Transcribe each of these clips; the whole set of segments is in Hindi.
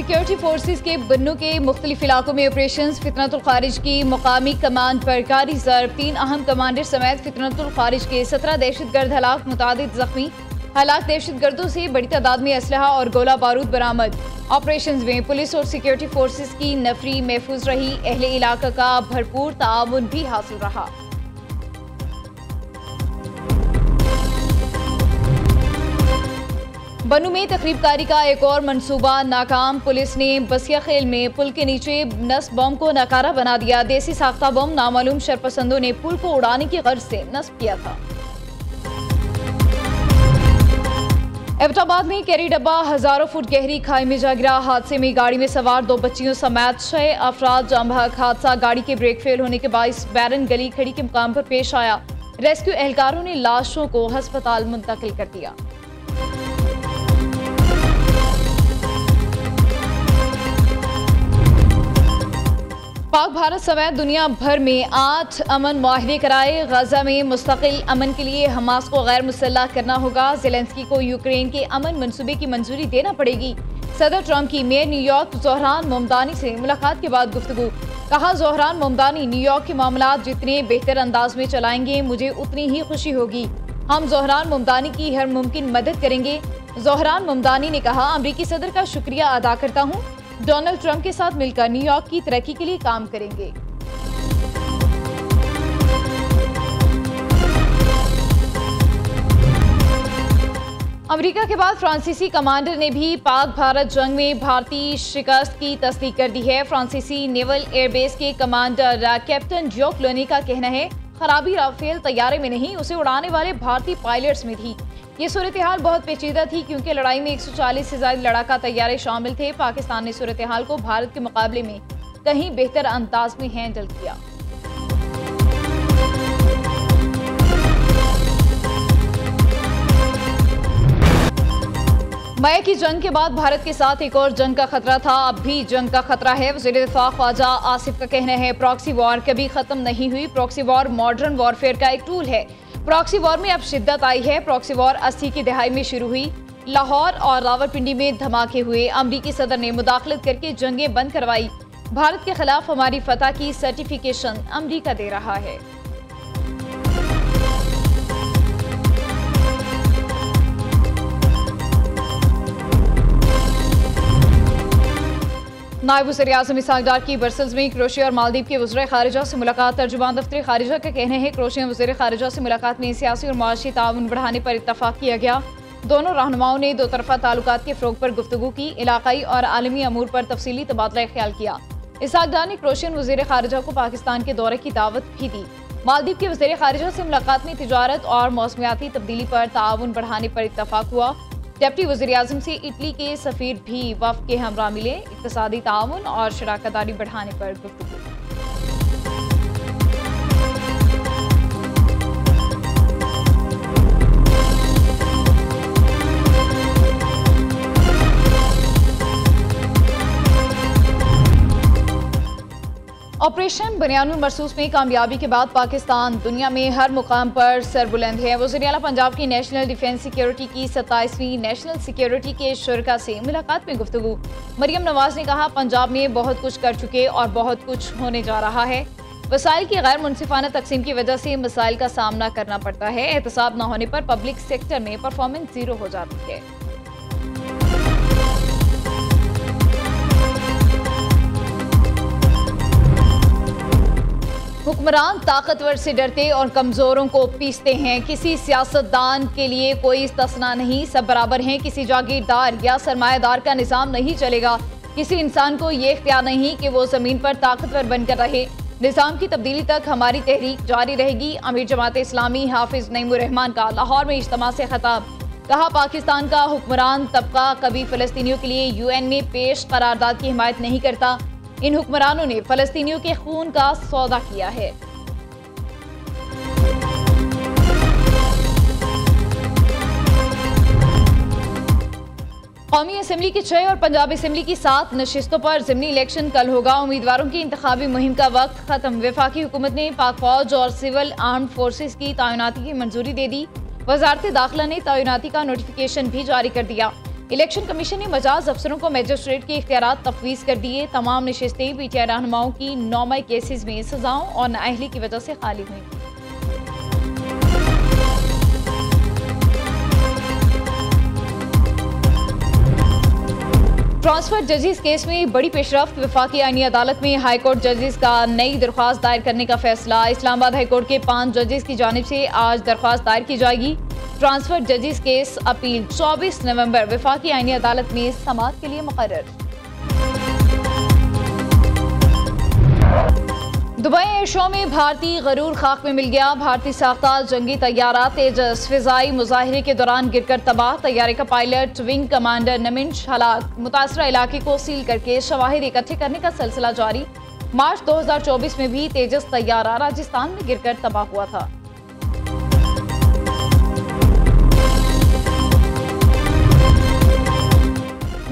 सिक्योरिटी फोर्सेस के बन्नू के मुख्तलिफ इलाकों में ऑपरेशन फितनतुल खारिज की मुकामी कमांड पर कारी ज़र्ब, 3 अहम कमांडर समेत फितनतुल खारिज के 17 दहशतगर्द हलाक, मुतादिद जख्मी। हलाक दहशतगर्दों से बड़ी तादाद में असलहा और गोला बारूद बरामद। ऑपरेशन में पुलिस और सिक्योरिटी फोर्सेस की नफरी महफूज रही। अहले इलाका का भरपूर ताआवुन भी हासिल रहा। बन्नू में तकरीबकारी का एक और मंसूबा नाकाम। पुलिस ने बसिया खेल में पुल के नीचे नस्ब बम को नकारा बना दिया। देसी साख्ता बम नामालूम शरपसंदों ने पुल को उड़ाने की गर्ज से नस्ब किया था। एबटाबाद में कैरी डब्बा हजारों फुट गहरी खाई में जा गिरा। हादसे में गाड़ी में सवार 2 बच्चियों समेत 6 अफराद जाम बहक। हादसा गाड़ी के ब्रेक फेल होने के बाइस बैरन गली खड़ी के मुकाम पर पेश आया। रेस्क्यू एहलकारों ने लाशों को अस्पताल मुंतकिल कर दिया। पाक भारत समेत दुनिया भर में 8 अमन मुआहदे कराए। गजा में मुस्तकिल अमन के लिए हमास को गैर मुसल्लह करना होगा। ज़ेलेंस्की को यूक्रेन के अमन मंसूबे की मंजूरी देना पड़ेगी। सदर ट्रंप की मेयर न्यूयॉर्क ज़ोहरान ममदानी से मुलाकात के बाद गुफ्तगू। कहा, ज़ोहरान ममदानी न्यूयॉर्क के मामलात जितने बेहतर अंदाज में चलाएंगे मुझे उतनी ही खुशी होगी। हम ज़ोहरान ममदानी की हर मुमकिन मदद करेंगे। ज़ोहरान ममदानी ने कहा, अमरीकी सदर का शुक्रिया अदा करता हूँ। डोनाल्ड ट्रंप के साथ मिलकर न्यूयॉर्क की तरक्की के लिए काम करेंगे। अमेरिका के बाद फ्रांसीसी कमांडर ने भी पाक भारत जंग में भारतीय शिकस्त की तस्दीक कर दी है। फ्रांसीसी नेवल एयरबेस के कमांडर कैप्टन जॉक लोनी का कहना है, खराबी राफेल तैयारे में नहीं, उसे उड़ाने वाले भारतीय पायलट्स में थी। ये सूरत हाल बहुत पेचीदा थी क्योंकि लड़ाई में 140 से ज्यादा लड़ाका तैयारे शामिल थे। पाकिस्तान ने सूरत हाल को भारत के मुकाबले में कहीं बेहतर अंदाज में हैंडल किया। मई की जंग के बाद भारत के साथ एक और जंग का खतरा था, अब भी जंग का खतरा है। वज़ीर दिफ़ा ख्वाजा आसिफ का कहना है, प्रॉक्सी वॉर कभी खत्म नहीं हुई। प्रॉक्सी वॉर मॉडर्न वॉरफेयर का एक टूल है। प्रॉक्सी वॉर में अब शिद्दत आई है। प्रॉक्सी वॉर 80 की दहाई में शुरू हुई। लाहौर और रावलपिंडी में धमाके हुए। अमरीकी सदर ने मुदाखलत करके जंगें बंद करवाई। भारत के खिलाफ हमारी फतह की सर्टिफिकेशन अमरीका दे रहा है। नायब वज़ीर आज़म इसहाक डार की ब्रसेल्स में क्रोशिया और मालदीव के वज़ीर ख़ारिजा से मुलाकात। तर्जुमान दफ्तर ख़ारिजा का कहना है, क्रोशिया वज़ीर ख़ारिजा से मुलाकात में सियासी और माशी ताउन बढ़ाने पर इत्तफ़ाक़ किया गया। दोनों रहनुमाओं ने दो तरफ़ा ताल्लुकात के फ़रोग़ पर गुफ्तगू की। इलाक़ाई और आलमी अमूर पर तफसीली तबादला ख्याल किया। इसहाक डार ने क्रोशियन वज़ीर ख़ारिजा को पाकिस्तान के दौरे की दावत भी दी। मालदीव के वज़ीर ख़ारिजा से मुलाकात में तिजारत और मौसमियाती तब्दीली पर ताउन बढ़ाने पर इत्तफ़ाक़ हुआ। डिप्टी वज़ीर आज़म से इटली के सफ़ीर भी वफ़द के हमरा मिले। इक़्तिसादी ताउन और शराकतदारी बढ़ाने पर गुफ्तगू। ऑपरेशन बनियानुल मरसूस में कामयाबी के बाद पाकिस्तान दुनिया में हर मुकाम पर सरबुलंद है। वज़ीर आला पंजाब की नेशनल डिफेंस सिक्योरिटी की 27वीं नेशनल सिक्योरिटी के शुरका से मुलाकात में गुफ्तगू। मरियम नवाज ने कहा, पंजाब में बहुत कुछ कर चुके और बहुत कुछ होने जा रहा है। वसाइल की गैर मुनसिफाना तकसीम की वजह से मसाइल का सामना करना पड़ता है। एहतसाब न होने पर पब्लिक सेक्टर में परफॉर्मेंस जीरो हो जाती है। हुक्मरान ताकतवर से डरते और कमजोरों को पीसते हैं। किसी सियासतदान के लिए कोई इस्तिस्ना नहीं, सब बराबर हैं। किसी जागीरदार या सरमायादार का निज़ाम नहीं चलेगा। किसी इंसान को ये इख्तियार नहीं कि वो ज़मीन पर ताकतवर बनकर रहे। निज़ाम की तब्दीली तक हमारी तहरीक जारी रहेगी। अमीर जमात इस्लामी हाफिज नईमुर रहमान का लाहौर में इज्तिमा से खिताब। कहा, पाकिस्तान का हुक्मरान तबका कभी फ़लस्तीनियों के लिए UN में पेश करारदाद की हिमायत नहीं करता। इन हुक्मरानों ने फ़लस्तीनियों के खून का सौदा किया है। कौमी असेंबली की 6 और पंजाब असेंबली की 7 नशिस्तों पर ज़िमनी इलेक्शन कल होगा। उम्मीदवारों की इंतखाबी मुहिम का वक्त खत्म। वफाकी हुकूमत ने पाक फौज और सिविल आर्म्ड फोर्सेस की तैनाती की मंजूरी दे दी। वजारत दाखिला ने तैनाती का नोटिफिकेशन भी जारी कर दिया। इलेक्शन कमीशन ने मजाज अफसरों को मजिस्ट्रेट के इख्तियारात तफवीज़ कर दिए। तमाम नशिस्तें PTI रहनुमाओं की 9 मई केसेस में सजाओं और नाअहली की वजह से खाली हुई। ट्रांसफर जजेस केस में बड़ी पेशरफ्त। वफाकी आईनी अदालत में हाई कोर्ट जजेस का नई दरख्वास्त दायर करने का फैसला। इस्लामाबाद हाई कोर्ट के 5 जजेस की जानिब से आज दरख्वास्त दायर की जाएगी। ट्रांसफर जजेस केस अपील 24 नवंबर वफाकी आईनी अदालत में समाअत के लिए मुकर्रर। दुबई एयर शो में भारतीय गरूर खाक में मिल गया। भारतीय साख्ता जंगी तैयारा तेजस फिजाई मुजाहिरे के दौरान गिरकर तबाह। तैयारे का पायलट विंग कमांडर नमिंश हलाक। मुतासरा इलाके को सील करके शवाहिद इकट्ठे करने का सिलसिला जारी। मार्च 2024 में भी तेजस तैयारा राजस्थान में गिरकर तबाह हुआ था।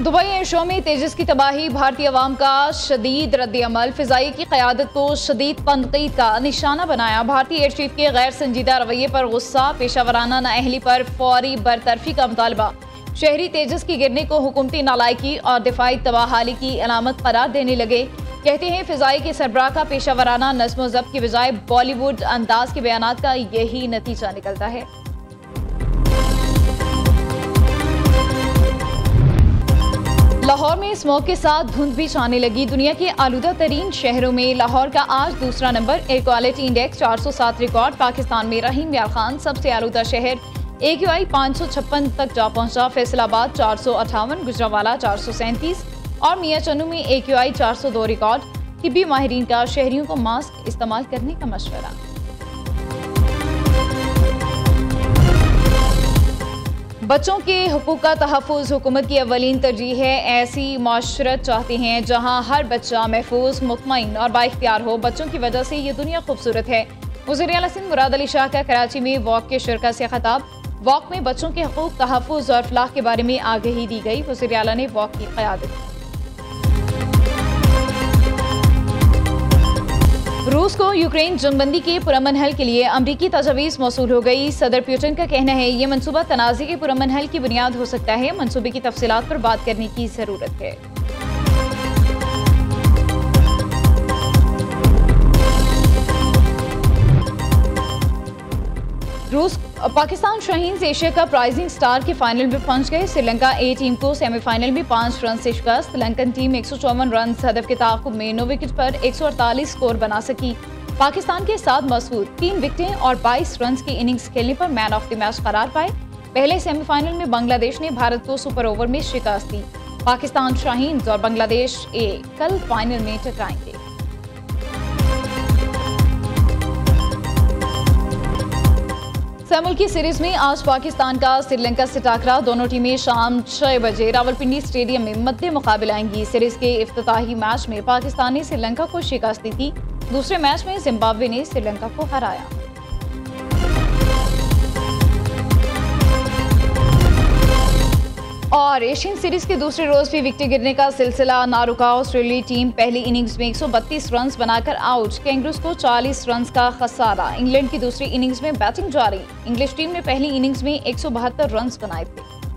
दुबई एयर शो में तेजस की तबाही। भारतीय अवाम का शदीद रद्द-ए-अमल। फिजाई की क़यादत को शदीद तनक़ीद का निशाना बनाया। भारतीय एयर चीफ के गैर संजीदा रवैये पर गुस्सा। पेशावराना नाअहली पर फौरी बरतरफी का मुतालबा। शहरी तेजस की गिरने को हुकूमती नालायकी और दिफाई तबाहाली की अलामत करार देने लगे। कहते हैं फिजाई के सरबराह का पेशावराना नज़्म व ज़ब्त की बजाय बॉलीवुड अंदाज के बयानात का यही नतीजा निकलता है। लाहौर में स्मोक के साथ धुंध भी छाने लगी। दुनिया के आलूदा तरीन शहरों में लाहौर का आज दूसरा number. Air quality index 407 record. Pakistan में रहीम यार खान सबसे आलूदा शहर। AQI 556 तक जा पहुंचा। फैसलाबाद 458, गुजरावाला 437 और मियां चन्नू में AQI 402 रिकॉर्ड। तिब्बी माहिरीन का शहरियों को मास्क इस्तेमाल करने का मशवरा। बच्चों के हुकूक का तहफ़्फ़ुज़ हुकूमत की अव्वलीन तरजीह है। ऐसी माशरत चाहते हैं जहाँ हर बच्चा महफूज, मुतमईन और बाइख्तियार हो। बच्चों की वजह से ये दुनिया खूबसूरत है। वज़ीर आला सिंध मुराद अली शाह का कराची में वॉक के शुरका से खिताब। वॉक में बच्चों के हुकूक, तहफ़्फ़ुज़ और फलाह के बारे में आगाही दी गई। वज़ीर आला ने वॉक की क़यादत। रूस को यूक्रेन जंगबंदी के पुरअमन हल के लिए अमरीकी तजवीज़ मौसूल हो गई। सदर पुतिन का कहना है ये मनसूबा तनाज़े के पुरअमन हल की बुनियाद हो सकता है। मनसूबे की तफसीलात पर बात करने की ज़रूरत है। रूस Pakistan Shaheen Asia cup rising star के फाइनल में पहुंच गए। श्रीलंका A टीम को सेमीफाइनल में 5 रन से शिकस्त। श्रीलंकन टीम 154 रन हदफ के ताक़ुब में 9 विकेट पर 148 स्कोर बना सकी। पाकिस्तान के साथ मसूद 3 विकेटें और 22 रन की इनिंग्स खेलने पर मैन ऑफ द मैच करार पाए। पहले सेमीफाइनल में बांग्लादेश ने भारत को सुपर ओवर में शिकस्त दी। पाकिस्तान शाहीन और बांग्लादेश A कल फाइनल में टकराएंगे। मुल्की सीरीज में आज पाकिस्तान का श्रीलंका से टाकरा। दोनों टीमें शाम 6 बजे रावलपिंडी स्टेडियम में मद्दे मुकाबले आएंगी। सीरीज के इफ्तिताही मैच में पाकिस्तान ने श्रीलंका को शिकस्त दी थी। दूसरे मैच में जिम्बाब्वे ने श्रीलंका को हराया। और एशियन सीरीज के दूसरे रोज भी विकेट गिरने का सिलसिला ना रुका। ऑस्ट्रेलियाई टीम पहली इनिंग्स में 132 रन बनाकर आउट। कैंगरूज को 40 रन का खसारा। इंग्लैंड की दूसरी इनिंग्स में बैटिंग जारी। इंग्लिश टीम ने पहली इनिंग्स में 172 रन बनाए थे।